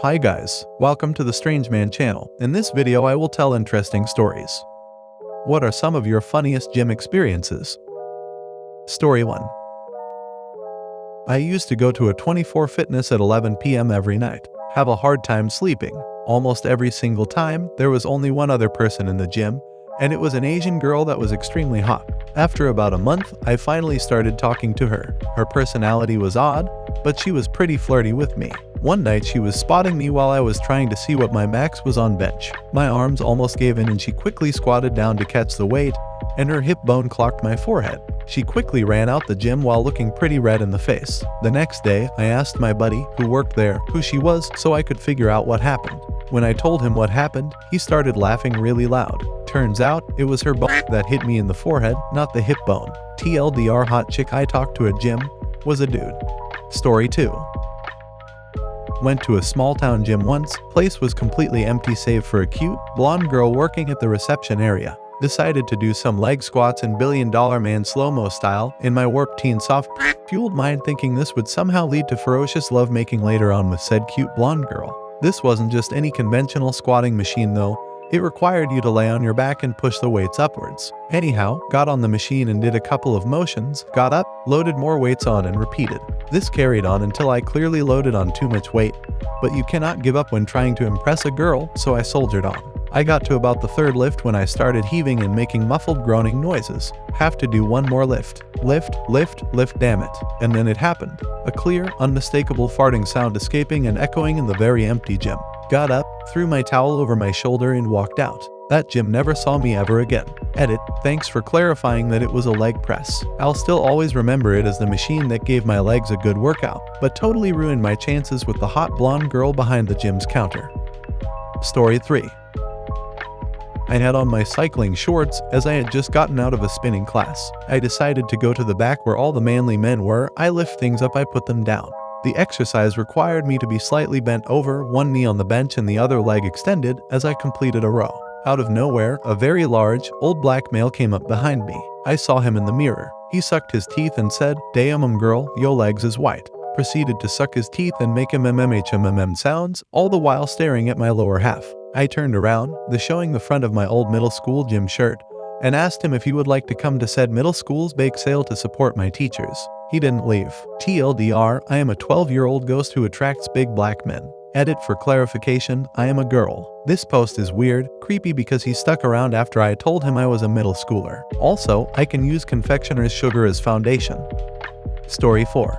Hi guys, welcome to the Strange Man channel. In this video I will tell interesting stories. What are some of your funniest gym experiences? Story 1. I used to go to a 24 fitness at 11 p.m. every night. Have a hard time sleeping. Almost every single time, there was only one other person in the gym, and it was an Asian girl that was extremely hot. After about a month, I finally started talking to her. Her personality was odd, but she was pretty flirty with me. One night she was spotting me while I was trying to see what my max was on bench. My arms almost gave in and she quickly squatted down to catch the weight, and her hip bone clocked my forehead. She quickly ran out the gym while looking pretty red in the face. The next day, I asked my buddy, who worked there, who she was so I could figure out what happened. When I told him what happened, he started laughing really loud. Turns out, it was her bone that hit me in the forehead, not the hip bone. TLDR, hot chick I talked to at gym was a dude. Story 2. Went to a small town gym once. Place was completely empty save for a cute, blonde girl working at the reception area. Decided to do some leg squats in Billion Dollar Man slow-mo style in my warped teen soft fueled mind, thinking this would somehow lead to ferocious lovemaking later on with said cute blonde girl. This wasn't just any conventional squatting machine though. It required you to lay on your back and push the weights upwards. Anyhow, got on the machine and did a couple of motions, got up, loaded more weights on and repeated. This carried on until I clearly loaded on too much weight, but you cannot give up when trying to impress a girl, so I soldiered on. I got to about the third lift when I started heaving and making muffled groaning noises. Have to do one more lift. Lift, lift, lift, damn it. And then it happened. A clear, unmistakable farting sound escaping and echoing in the very empty gym. Got up, threw my towel over my shoulder and walked out. That gym never saw me ever again. Edit, thanks for clarifying that it was a leg press. I'll still always remember it as the machine that gave my legs a good workout, but totally ruined my chances with the hot blonde girl behind the gym's counter. Story 3. I had on my cycling shorts as I had just gotten out of a spinning class. I decided to go to the back where all the manly men were. I lift things up, I put them down. The exercise required me to be slightly bent over, one knee on the bench and the other leg extended as I completed a row. Out of nowhere, a very large, old black male came up behind me. I saw him in the mirror. He sucked his teeth and said, "Damn girl, yo legs is white." Proceeded to suck his teeth and make mmhmm sounds, all the while staring at my lower half. I turned around, showing the front of my old middle school gym shirt, and asked him if he would like to come to said middle school's bake sale to support my teachers. He didn't leave. TLDR, I am a 12-year-old ghost who attracts big black men. Edit, for clarification, I am a girl. This post is weird, creepy because he stuck around after I told him I was a middle schooler. Also, I can use confectioner's sugar as foundation. Story 4.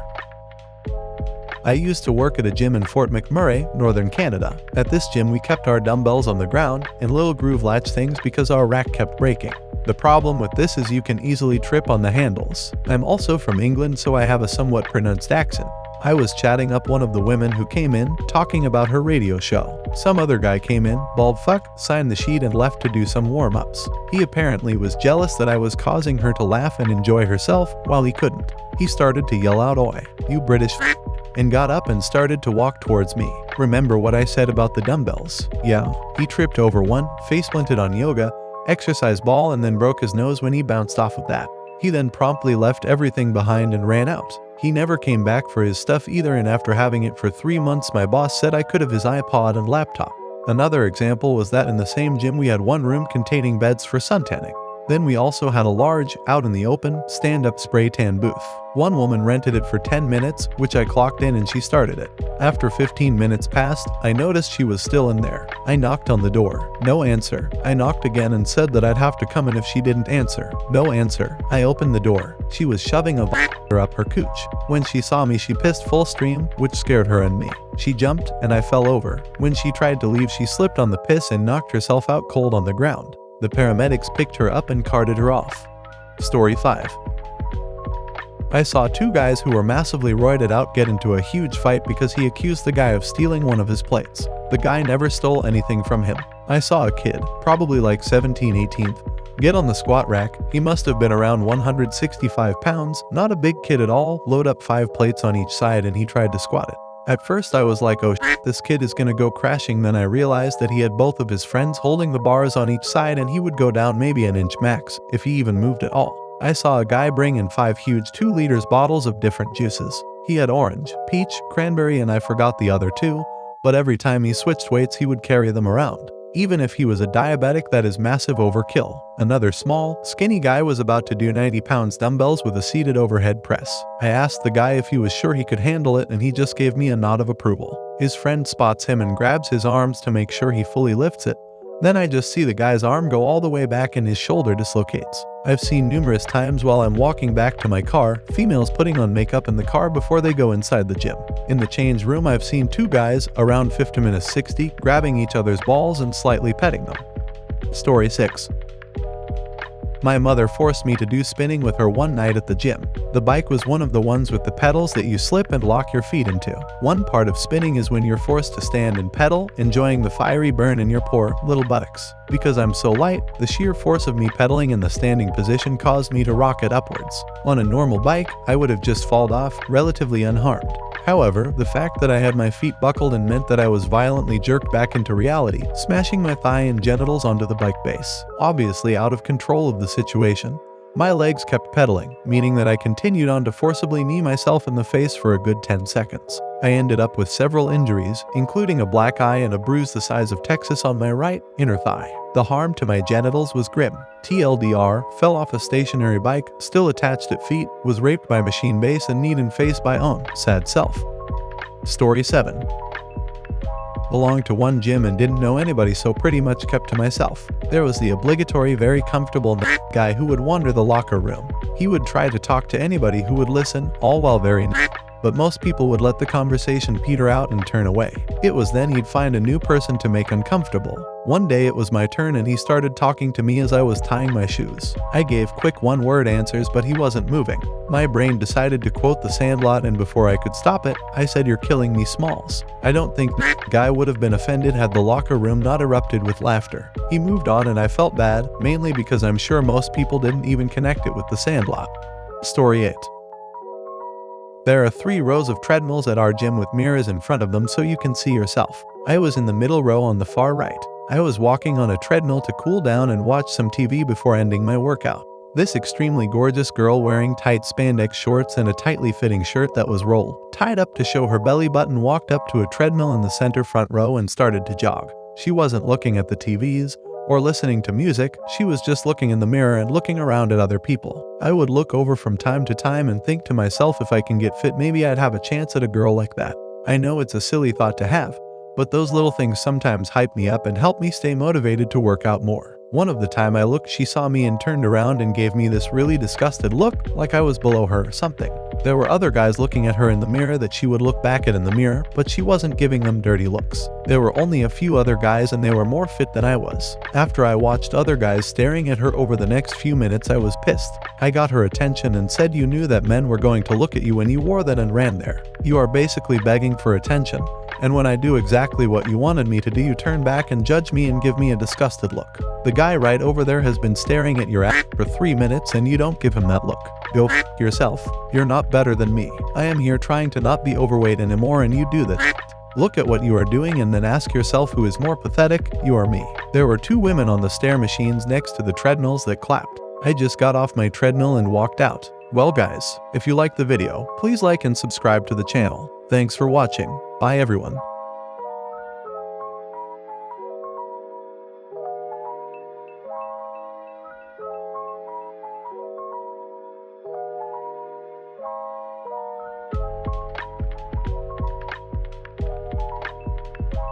I used to work at a gym in Fort McMurray, Northern Canada. At this gym we kept our dumbbells on the ground and little groove latch things because our rack kept breaking. The problem with this is you can easily trip on the handles. I'm also from England, so I have a somewhat pronounced accent. I was chatting up one of the women who came in, talking about her radio show. Some other guy came in, bald fuck, signed the sheet and left to do some warm-ups. He apparently was jealous that I was causing her to laugh and enjoy herself while he couldn't. He started to yell out, "Oi, you British f***," and got up and started to walk towards me. Remember what I said about the dumbbells? Yeah, he tripped over one, face-planted on yoga, exercise ball and then broke his nose when he bounced off of that. He then promptly left everything behind and ran out. He never came back for his stuff either, and after having it for 3 months my boss said I could have his iPod and laptop. Another example was that in the same gym we had one room containing beds for suntanning. Then we also had a large, out in the open, stand-up spray tan booth. One woman rented it for 10 minutes, which I clocked in and she started it. After 15 minutes passed, I noticed she was still in there. I knocked on the door. No answer. I knocked again and said that I'd have to come in if she didn't answer. No answer. I opened the door. She was shoving a up her cooch. When she saw me she pissed full stream, which scared her and me. She jumped and I fell over. When she tried to leave she slipped on the piss and knocked herself out cold on the ground. The paramedics picked her up and carted her off. Story 5. I saw 2 guys who were massively roided out get into a huge fight because he accused the guy of stealing one of his plates. The guy never stole anything from him. I saw a kid, probably like 17, 18, get on the squat rack. He must have been around 165 pounds, not a big kid at all, load up 5 plates on each side and he tried to squat it. At first I was like, oh shit, this kid is gonna go crashing. Then I realized that he had both of his friends holding the bars on each side and he would go down maybe an inch max, if he even moved at all. I saw a guy bring in 5 huge 2-liter bottles of different juices. He had orange, peach, cranberry and I forgot the other 2, but every time he switched weights he would carry them around. Even if he was a diabetic, that is massive overkill. Another small, skinny guy was about to do 90 pounds dumbbells with a seated overhead press. I asked the guy if he was sure he could handle it and he just gave me a nod of approval. His friend spots him and grabs his arms to make sure he fully lifts it. Then I just see the guy's arm go all the way back and his shoulder dislocates. I've seen numerous times while I'm walking back to my car, females putting on makeup in the car before they go inside the gym. In the change room, I've seen two guys, around 50 to 60, grabbing each other's balls and slightly petting them. Story 6. My mother forced me to do spinning with her one night at the gym. The bike was one of the ones with the pedals that you slip and lock your feet into. One part of spinning is when you're forced to stand and pedal, enjoying the fiery burn in your poor little buttocks. Because I'm so light, the sheer force of me pedaling in the standing position caused me to rocket upwards. On a normal bike, I would have just fallen off, relatively unharmed. However, the fact that I had my feet buckled and meant that I was violently jerked back into reality, smashing my thigh and genitals onto the bike base. Obviously out of control of the situation, my legs kept pedaling, meaning that I continued on to forcibly knee myself in the face for a good 10 seconds. I ended up with several injuries, including a black eye and a bruise the size of Texas on my right inner thigh. The harm to my genitals was grim. TLDR, fell off a stationary bike, still attached at feet, was raped by machine base and kneed in face by own sad self. Story 7. Belonged to one gym and didn't know anybody, so pretty much kept to myself. There was the obligatory very comfortable guy who would wander the locker room. He would try to talk to anybody who would listen, all while very but most people would let the conversation peter out and turn away. It was then he'd find a new person to make uncomfortable. One day it was my turn and he started talking to me as I was tying my shoes. I gave quick one-word answers, but he wasn't moving. My brain decided to quote the Sandlot, and before I could stop it, I said, "You're killing me, Smalls." I don't think the guy would have been offended had the locker room not erupted with laughter. He moved on and I felt bad, mainly because I'm sure most people didn't even connect it with the Sandlot. Story 8. There are 3 rows of treadmills at our gym with mirrors in front of them so you can see yourself. I was in the middle row on the far right. I was walking on a treadmill to cool down and watch some TV before ending my workout. This extremely gorgeous girl wearing tight spandex shorts and a tightly fitting shirt that was rolled, tied up to show her belly button, walked up to a treadmill in the center front row and started to jog. She wasn't looking at the TVs or listening to music, she was just looking in the mirror and looking around at other people. I would look over from time to time and think to myself, if I can get fit, maybe I'd have a chance at a girl like that. I know it's a silly thought to have, but those little things sometimes hype me up and help me stay motivated to work out more. One of the time I looked, she saw me and turned around and gave me this really disgusted look, like I was below her or something. There were other guys looking at her in the mirror that she would look back at in the mirror, but she wasn't giving them dirty looks. There were only a few other guys and they were more fit than I was. After I watched other guys staring at her over the next few minutes, I was pissed. I got her attention and said, "You knew that men were going to look at you when you wore that and ran there. You are basically begging for attention. And when I do exactly what you wanted me to do, you turn back and judge me and give me a disgusted look. The guy right over there has been staring at your ass for 3 minutes and you don't give him that look. Go f*** yourself. You're not better than me. I am here trying to not be overweight anymore and you do that. Look at what you are doing and then ask yourself who is more pathetic, you or me." There were 2 women on the stair machines next to the treadmills that clapped. I just got off my treadmill and walked out. Well guys, if you liked the video, please like and subscribe to the channel. Thanks for watching. Bye everyone.